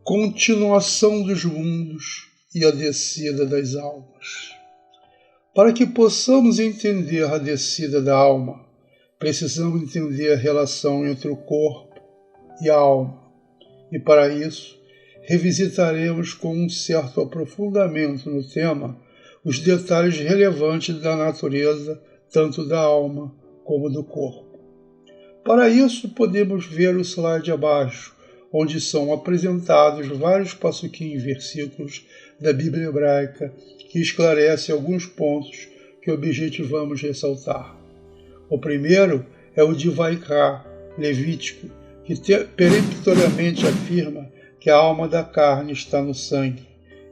continuação dos mundos e a descida das almas. Para que possamos entender a descida da alma, precisamos entender a relação entre o corpo e a alma. E para isso, revisitaremos com um certo aprofundamento no tema os detalhes relevantes da natureza tanto da alma como do corpo. Para isso, podemos ver o slide abaixo, onde são apresentados vários passuquim versículos da Bíblia hebraica que esclarecem alguns pontos que objetivamos ressaltar. O primeiro é o de Vaikra, Levítico, que peremptoriamente afirma que a alma da carne está no sangue.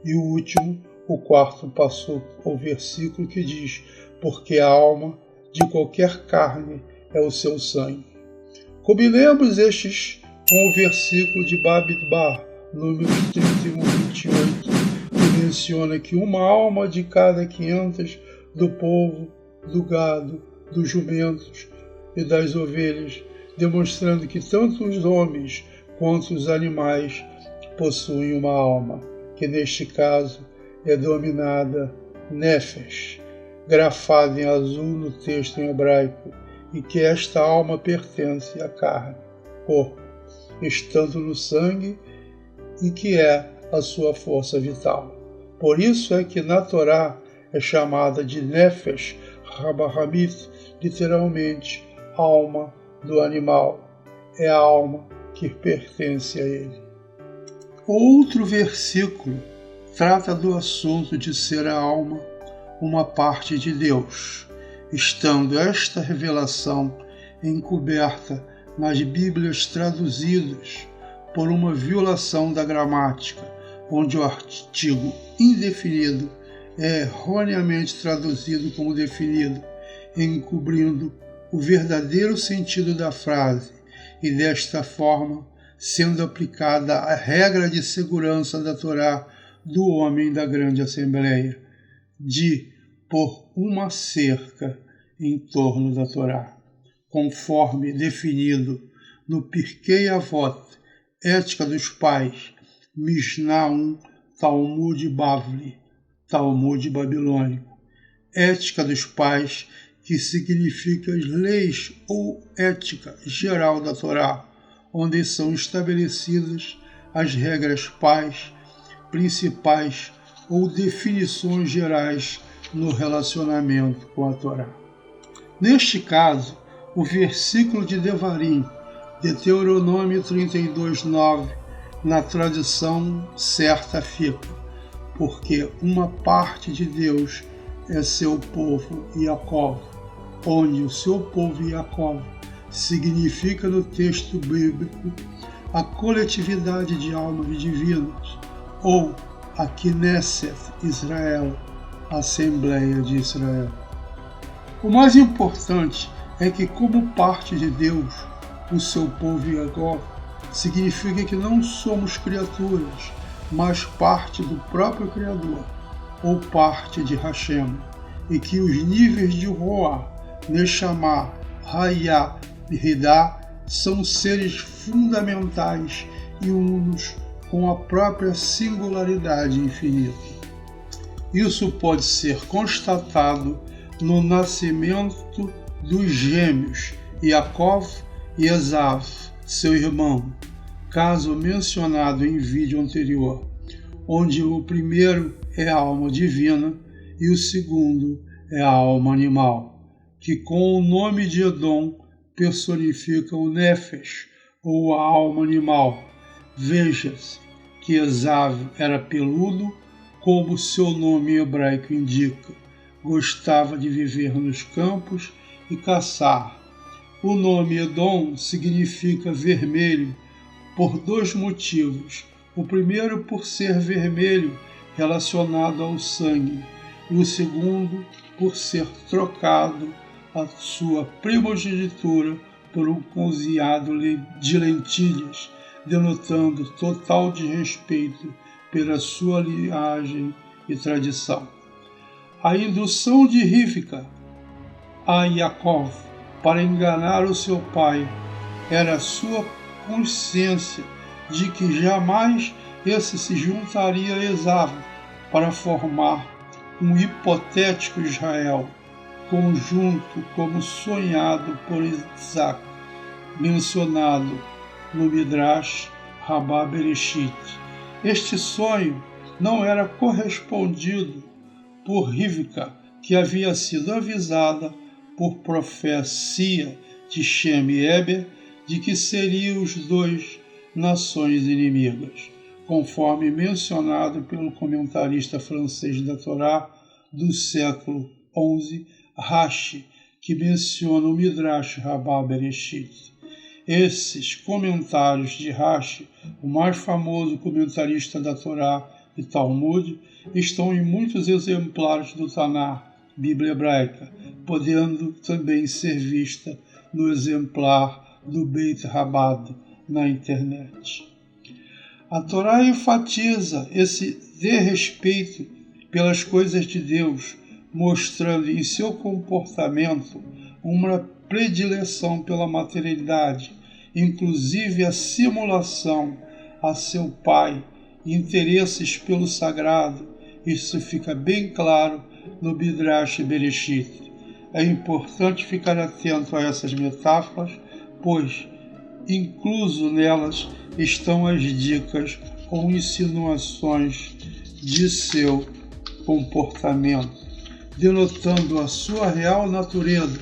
E o último, o quarto passuco, ou versículo que diz, porque a alma de qualquer carne é o seu sangue. Combinemos estes com o versículo de Bamidbar, números 31, 28, que menciona que uma alma de cada 500 do povo, do gado, dos jumentos e das ovelhas, demonstrando que tanto os homens quanto os animais possuem uma alma, que neste caso é denominada Nefesh, grafada em azul no texto em hebraico, e que esta alma pertence à carne, corpo, estando no sangue, e que é a sua força vital. Por isso é que na Torá é chamada de Nefesh Habahamit, literalmente alma do animal. É a alma que pertence a ele. Outro versículo trata do assunto de ser a alma uma parte de Deus, estando esta revelação encoberta nas Bíblias traduzidas por uma violação da gramática, onde o artigo indefinido é erroneamente traduzido como definido, encobrindo o verdadeiro sentido da frase e, desta forma, sendo aplicada a regra de segurança da Torá do homem da grande assembleia, de pôr uma cerca em torno da Torá, conforme definido no Pirkei Avot, Ética dos Pais, Mishnah 1, Talmud Bavli, Talmud Babilônico. Ética dos Pais, que significa as leis ou ética geral da Torá, onde são estabelecidas as regras pais, principais ou definições gerais no relacionamento com a Torá. Neste caso, o versículo de Devarim, de Deuteronômio 32:9, na tradução certa fica, porque uma parte de Deus é seu povo Jacó, onde o seu povo Jacó significa no texto bíblico a coletividade de almas divinas, ou a Knesset Israel, a Assembleia de Israel. O mais importante é que, como parte de Deus, o seu povo Jacó significa que não somos criaturas, mas parte do próprio Criador, ou parte de Hashem, e que os níveis de Roá, Neshama, Hayá e Hidá são seres fundamentais e unos com a própria singularidade infinita. Isso pode ser constatado no nascimento dos gêmeos Yaakov e Esav, seu irmão, caso mencionado em vídeo anterior, onde o primeiro é a alma divina e o segundo é a alma animal, que com o nome de Edom personifica o Nefesh, ou a alma animal. Veja-se que Esav era peludo, como seu nome hebraico indica, gostava de viver nos campos e caçar. O nome Edom significa vermelho por dois motivos. O primeiro por ser vermelho relacionado ao sangue, e o segundo por ser trocado a sua primogenitura por um cozinhado de lentilhas, denotando total desrespeito pela sua linhagem e tradição. A indução de Rivka a Yaakov para enganar o seu pai era a sua consciência de que jamais esse se juntaria a Esaú para formar um hipotético Israel, conjunto como sonhado por Isaac, mencionado no Midrash Rabbah Bereshit. Este sonho não era correspondido por Rivka, que havia sido avisada por profecia de Shem e Eber de que seriam os dois nações inimigas, conforme mencionado pelo comentarista francês da Torá do século XI, Rashi, que menciona o Midrash Rabbah Bereshit. Esses comentários de Rashi, o mais famoso comentarista da Torá e Talmud, estão em muitos exemplares do Tanar, Bíblia Hebraica, podendo também ser vista no exemplar do Beit Rabad na internet. A Torá enfatiza esse desrespeito pelas coisas de Deus, mostrando em seu comportamento uma predileção pela materialidade, inclusive a simulação a seu pai, interesses pelo sagrado. Isso fica bem claro no Midrash Bereshit. É importante ficar atento a essas metáforas, pois incluso nelas estão as dicas ou insinuações de seu comportamento, denotando a sua real natureza.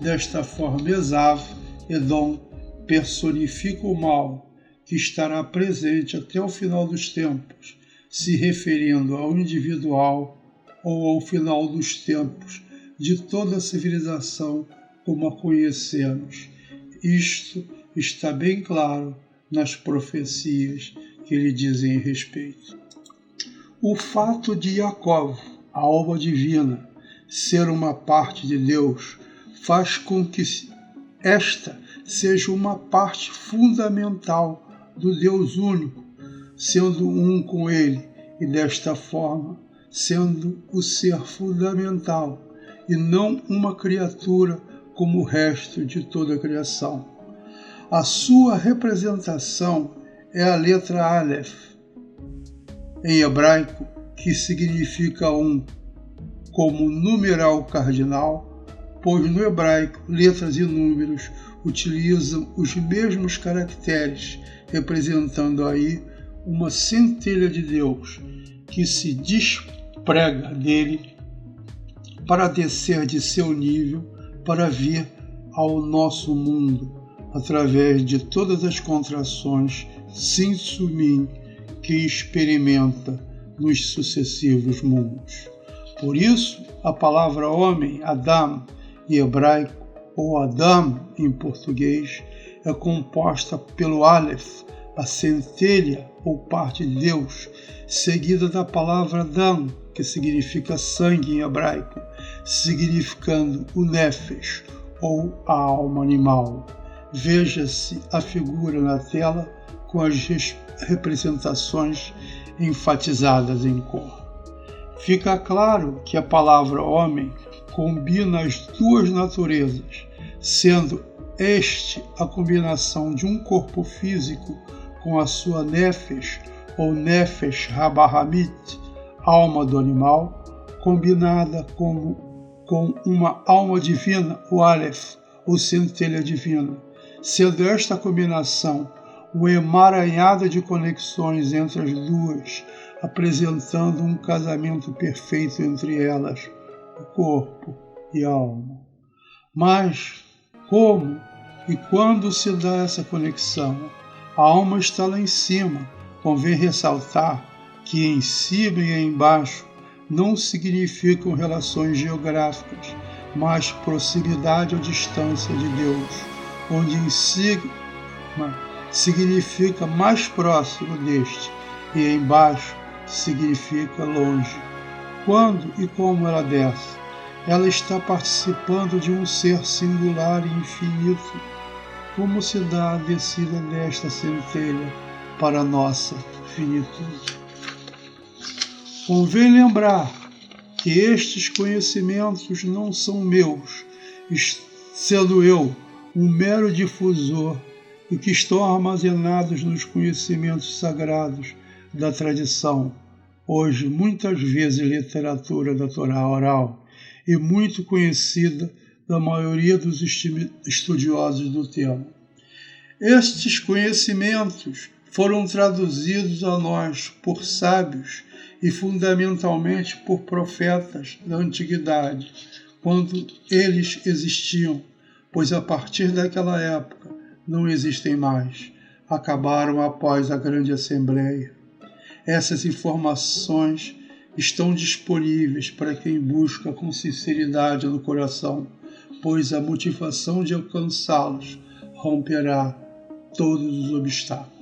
Desta forma, Esaú, Edom, personifica o mal que estará presente até o final dos tempos, se referindo ao individual ou ao final dos tempos de toda a civilização como a conhecemos. Isto está bem claro nas profecias que lhe dizem respeito. O fato de Yaakov, a alma divina, ser uma parte de Deus, faz com que esta seja uma parte fundamental do Deus único, sendo um com Ele, e desta forma sendo o ser fundamental, e não uma criatura como o resto de toda a criação. A sua representação é a letra Aleph, em hebraico, que significa um, como numeral cardinal, pois no hebraico letras e números utilizam os mesmos caracteres, representando aí uma centelha de Deus que se desprega dele para descer de seu nível para vir ao nosso mundo, através de todas as contrações Sinsumim que experimenta nos sucessivos mundos. Por isso, a palavra homem, Adam, em hebraico, ou Adam em português, é composta pelo Aleph, a centelha ou parte de Deus, seguida da palavra Adam, que significa sangue em hebraico, significando o Nefesh, ou a alma animal. Veja-se a figura na tela com as representações enfatizadas em cor. Fica claro que a palavra homem combina as duas naturezas, sendo este a combinação de um corpo físico com a sua Nefesh, ou Nefesh Habahamit, alma do animal, combinada com uma alma divina, o Aleph, ou centelha divina, sendo esta combinação um emaranhado de conexões entre as duas, apresentando um casamento perfeito entre elas, o corpo e a alma. Mas como e quando se dá essa conexão? A alma está lá em cima. Convém ressaltar que em cima e embaixo não significam relações geográficas, mas proximidade ou distância de Deus, onde em cima significa mais próximo deste e embaixo significa longe. Quando e como ela desce? Ela está participando de um ser singular e infinito. Como se dá a descida desta centelha para a nossa finitude? Convém lembrar que estes conhecimentos não são meus, sendo eu um mero difusor, e que estão armazenados nos conhecimentos sagrados da tradição, hoje muitas vezes literatura da Torá oral e muito conhecida da maioria dos estudiosos do tema. Estes conhecimentos foram traduzidos a nós por sábios e fundamentalmente por profetas da antiguidade, quando eles existiam, pois a partir daquela época não existem mais, acabaram após a grande assembleia. Essas informações estão disponíveis para quem busca com sinceridade no coração, pois a motivação de alcançá-los romperá todos os obstáculos.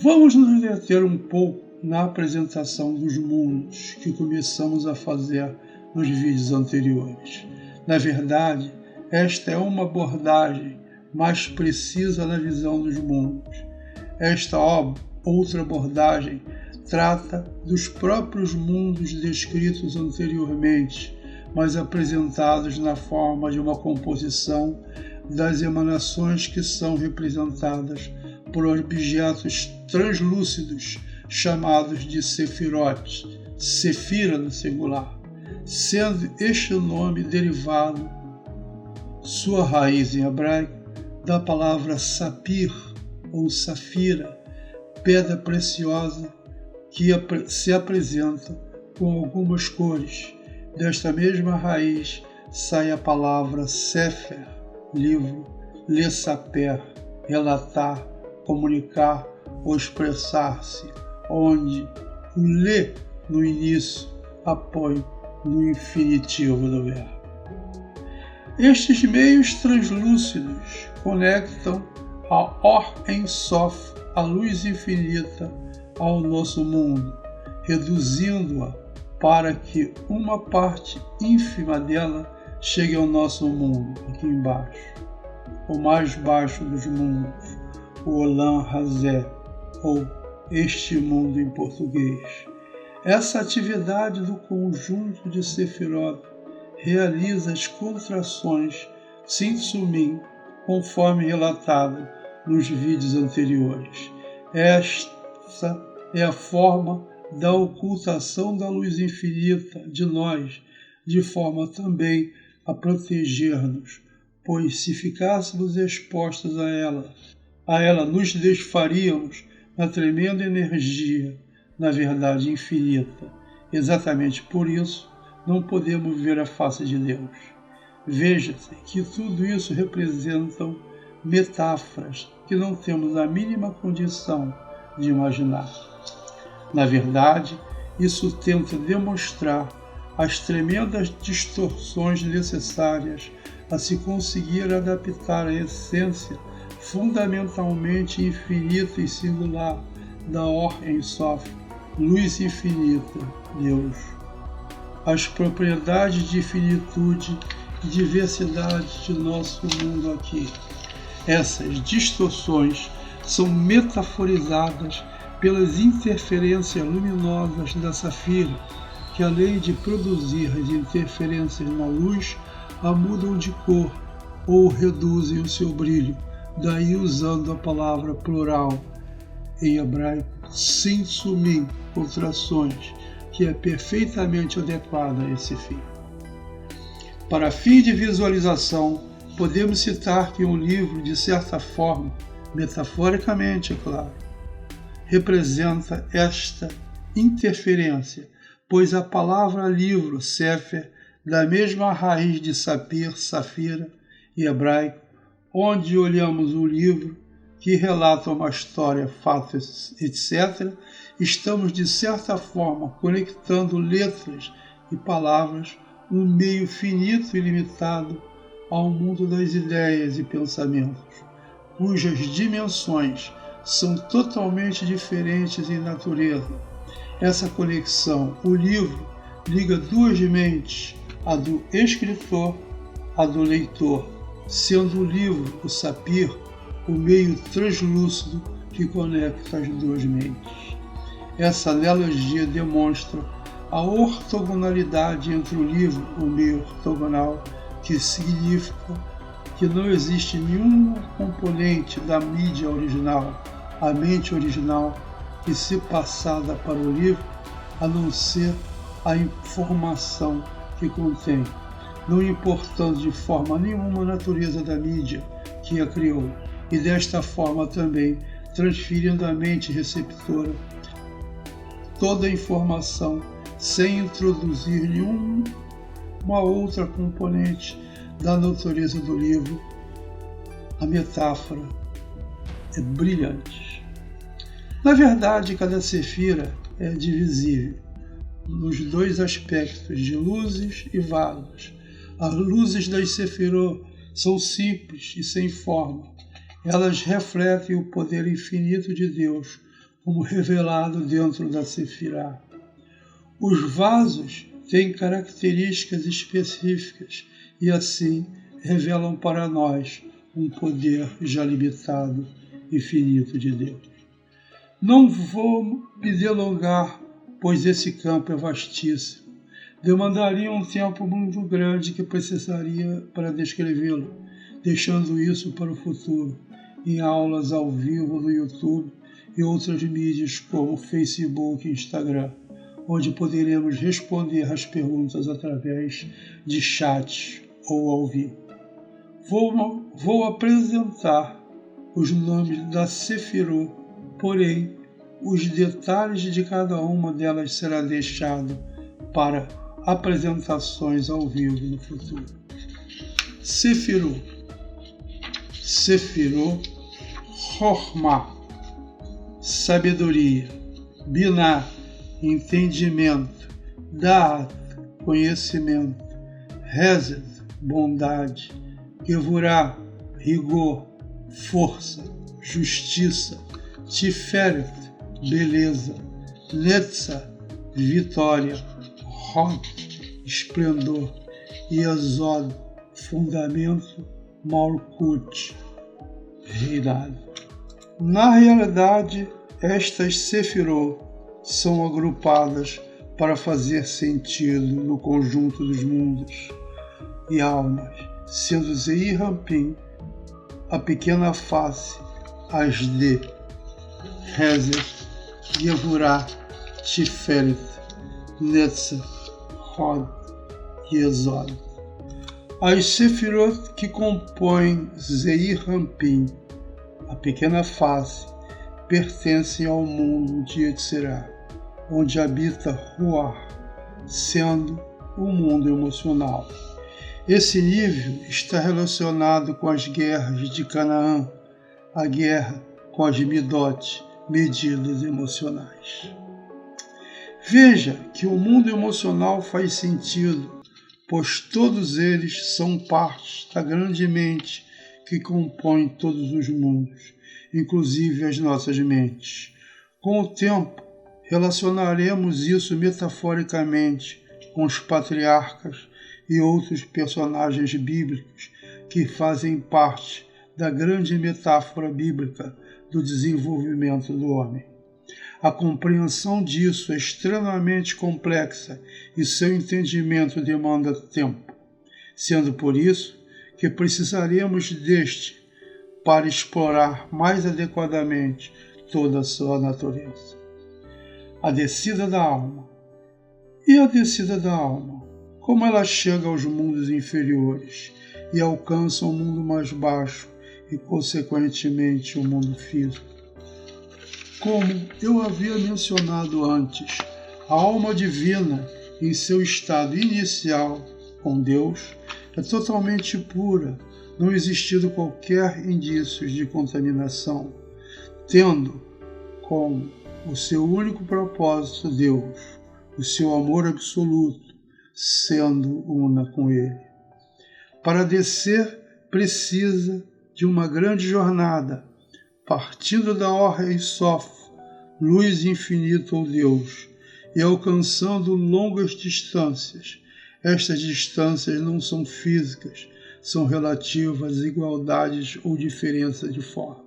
Vamos nos deter um pouco na apresentação dos mundos que começamos a fazer nos vídeos anteriores. Na verdade, esta é uma abordagem mais precisa na visão dos mundos. Esta outra abordagem trata dos próprios mundos descritos anteriormente, mas apresentados na forma de uma composição das emanações que são representadas por objetos translúcidos chamados de sefirot, sefira no singular, sendo este o nome derivado, sua raiz em hebraico, da palavra sapir ou safira, pedra preciosa que se apresenta com algumas cores. Desta mesma raiz sai a palavra sefer, livro, lesaper, relatar, comunicar ou expressar-se, onde o le no início apoia no infinitivo do verbo. Estes meios translúcidos conectam a Or Ein Sof, a luz infinita, ao nosso mundo, reduzindo-a para que uma parte ínfima dela chegue ao nosso mundo, aqui embaixo, o mais baixo dos mundos, o Olam Hazé, ou este mundo em português. Essa atividade do conjunto de Sefirot realiza as contrações Tzimtzumim, conforme relatado nos vídeos anteriores. Esta é a forma da ocultação da luz infinita de nós, de forma também a proteger-nos, pois se ficássemos expostos a ela nos desfaríamos na tremenda energia, na verdade infinita. Exatamente por isso, não podemos ver a face de Deus. Veja-se que tudo isso representam metáforas que não temos a mínima condição de imaginar. Na verdade, isso tenta demonstrar as tremendas distorções necessárias a se conseguir adaptar a essência fundamentalmente infinita e singular da Or Ein Sof, luz infinita, Deus. As propriedades de finitude e diversidade de nosso mundo aqui. Essas distorções são metaforizadas pelas interferências luminosas da safira, que além de produzir as interferências na luz, a mudam de cor ou reduzem o seu brilho, daí usando a palavra plural em hebraico, Tzimtzumim, contrações, que é perfeitamente adequada a esse fim. Para fim de visualização, podemos citar que um livro, de certa forma, metaforicamente, é claro, representa esta interferência, pois a palavra livro, sefer, da mesma raiz de sapir, safira, em hebraico, onde olhamos um livro que relata uma história, fatos, etc., estamos, de certa forma, conectando letras e palavras, um meio finito e limitado ao mundo das ideias e pensamentos, cujas dimensões são totalmente diferentes em natureza. Essa conexão, o livro, liga duas mentes, a do escritor, a do leitor, sendo o livro, o sapir, o meio translúcido que conecta as duas mentes. Essa analogia demonstra a ortogonalidade entre o livro, o meio ortogonal, que significa que não existe nenhum componente da mídia original, a mente original, que ser passada para o livro, a não ser a informação que contém, não importando de forma nenhuma a natureza da mídia que a criou, e desta forma também transferindo à mente receptora toda a informação sem introduzir nenhuma outra componente da natureza do livro. A metáfora é brilhante. Na verdade, cada sefira é divisível nos dois aspectos de luzes e vagas. As luzes das sefirot são simples e sem forma. Elas refletem o poder infinito de Deus, como revelado dentro da sefirá. Os vasos têm características específicas e assim revelam para nós um poder já limitado e finito de Deus. Não vou me delongar, pois esse campo é vastíssimo. Demandaria um tempo muito grande que precisaria para descrevê-lo, deixando isso para o futuro, em aulas ao vivo no YouTube e outras mídias como Facebook e Instagram, onde poderemos responder às perguntas através de chat ou ao vivo. Vou apresentar os nomes da Sefirot, porém, os detalhes de cada uma delas será deixado para apresentações ao vivo no futuro. Sefirot. Sefirot, Chokhmah, sabedoria. Binah, entendimento. Da'at, conhecimento. Hesed, bondade. Gevurah, rigor, força, justiça. Tiferet, beleza. Netzah, vitória. Hod, esplendor. Yesod, fundamento. Malkut, reinado. Na realidade, estas sefirot são agrupadas para fazer sentido no conjunto dos mundos e almas, sendo Zeir Anpin a pequena face, as de Hesed, Gevurah, Tiferet, Netzah, Hod e Yesod. As sefirot que compõem Zeir Anpin, a pequena face, pertencem ao mundo de Yetzirah, onde habita Ruach, sendo o mundo emocional. Esse nível está relacionado com as guerras de Canaã, a guerra com as Midot, medidas emocionais. Veja que o mundo emocional faz sentido, pois todos eles são partes da grande mente que compõe todos os mundos, inclusive as nossas mentes. Com o tempo, relacionaremos isso metaforicamente com os patriarcas e outros personagens bíblicos que fazem parte da grande metáfora bíblica do desenvolvimento do homem. A compreensão disso é extremamente complexa e seu entendimento demanda tempo, sendo por isso que precisaremos deste para explorar mais adequadamente toda a sua natureza. A descida da alma. E a descida da alma? Como ela chega aos mundos inferiores e alcança o mundo mais baixo e, consequentemente, o mundo físico? Como eu havia mencionado antes, a alma divina, em seu estado inicial com Deus, é totalmente pura, não existindo qualquer indício de contaminação, tendo como o seu único propósito Deus, o seu amor absoluto, sendo una com Ele. Para descer, precisa de uma grande jornada, partindo da Or Sof, luz infinita ou Deus, e alcançando longas distâncias. Estas distâncias não são físicas, são relativas às igualdades ou diferença de forma,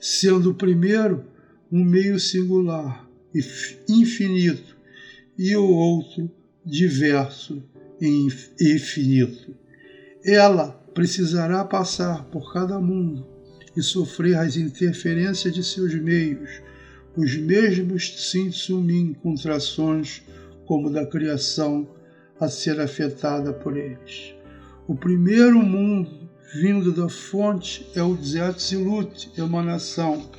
sendo o primeiro um meio singular e infinito, e o outro diverso e infinito. Ela precisará passar por cada mundo e sofrer as interferências de seus meios, os mesmos Tsimtsumim com trações como da criação a ser afetada por eles. O primeiro mundo vindo da fonte é o Zetzilut, emanação.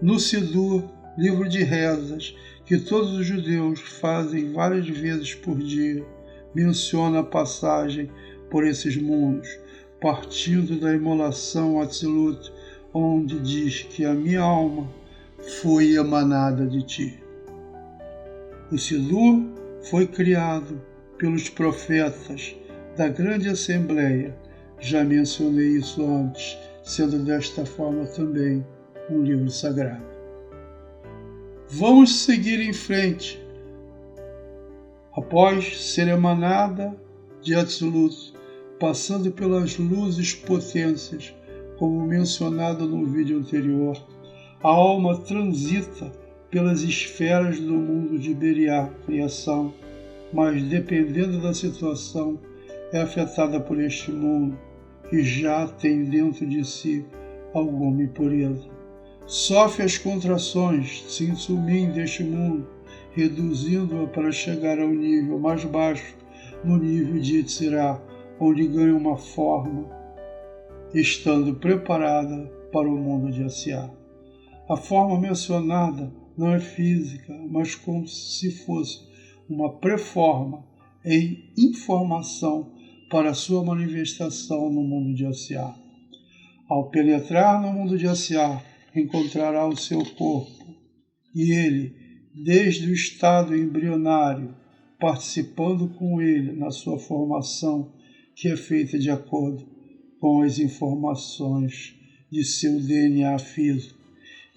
No Sidur, livro de rezas, que todos os judeus fazem várias vezes por dia, menciona a passagem por esses mundos, partindo da imolação Atzilut, onde diz que a minha alma foi emanada de ti. O Sidur foi criado pelos profetas da grande assembleia. Já mencionei isso antes, sendo desta forma também um livro sagrado. Vamos seguir em frente. Após ser emanada de Atzilut, passando pelas luzes potências, como mencionado no vídeo anterior, a alma transita pelas esferas do mundo de Beriá, criação, mas dependendo da situação, é afetada por este mundo, que já tem dentro de si alguma impureza. Sofre as contrações, Tsimtsumim deste mundo, reduzindo-a para chegar ao nível mais baixo, no nível de Yetzirah, onde ganha uma forma, estando preparada para o mundo de Asiá. A forma mencionada não é física, mas como se fosse uma pré-forma em informação para sua manifestação no mundo de Asiá. Ao penetrar no mundo de Asiá, encontrará o seu corpo, e ele, desde o estado embrionário, participando com ele na sua formação, que é feita de acordo com as informações de seu DNA físico,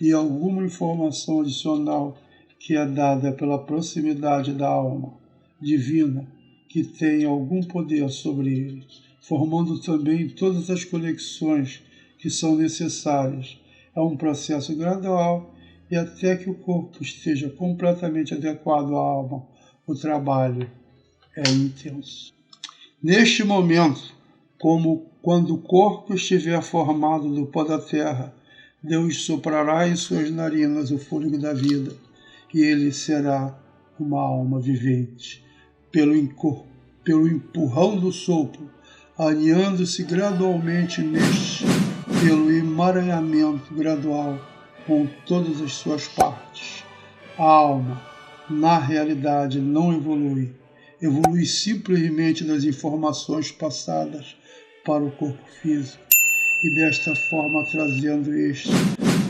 e alguma informação adicional que é dada pela proximidade da alma divina, que tem algum poder sobre ele, formando também todas as conexões que são necessárias. É um processo gradual e até que o corpo esteja completamente adequado à alma, o trabalho é intenso. Neste momento, como quando o corpo estiver formado do pó da terra, Deus soprará em suas narinas o fôlego da vida, e ele será uma alma vivente. Pelo empurrão do sopro, alinhando-se gradualmente pelo emaranhamento gradual com todas as suas partes. A alma, na realidade, não evolui. Evolui simplesmente das informações passadas para o corpo físico, e desta forma trazendo este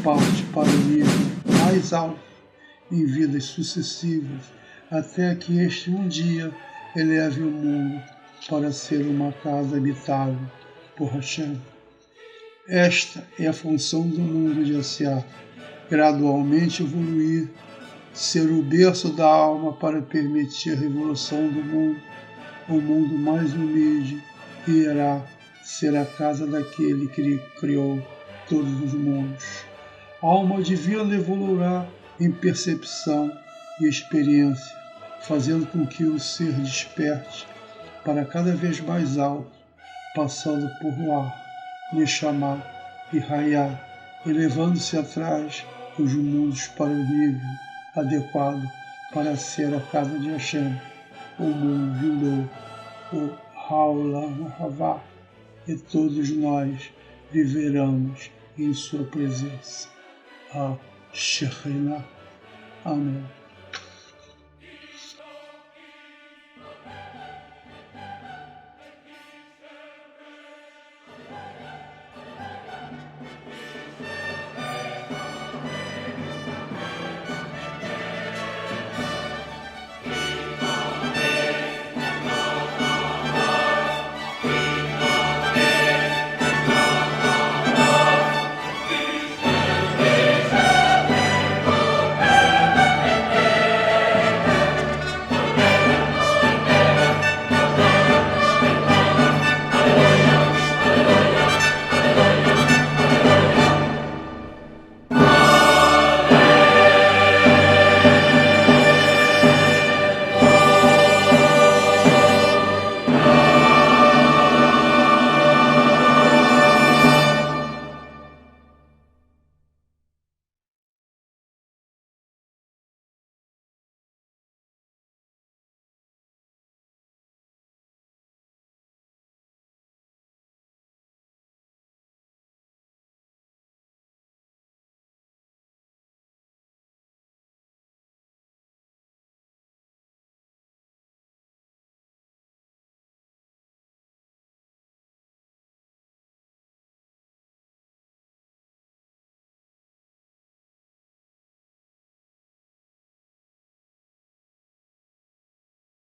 parte para o nível mais alto em vidas sucessivas, até que este um dia eleve o mundo para ser uma casa habitável por Hashem. Esta é a função do mundo de Asiá, gradualmente evoluir, ser o berço da alma para permitir a revolução do mundo. O mundo mais humilde irá ser a casa daquele que criou todos os mundos. A alma divina evoluirá em percepção e experiência, fazendo com que o ser desperte para cada vez mais alto, passando por Ruach, Neshama e Hayah, elevando-se atrás os mundos para o nível adequado para ser a casa de Hashem, o mundo vindouro, o Haolam Havá, e todos nós viveremos em sua presença. A Shekhinah. Amém.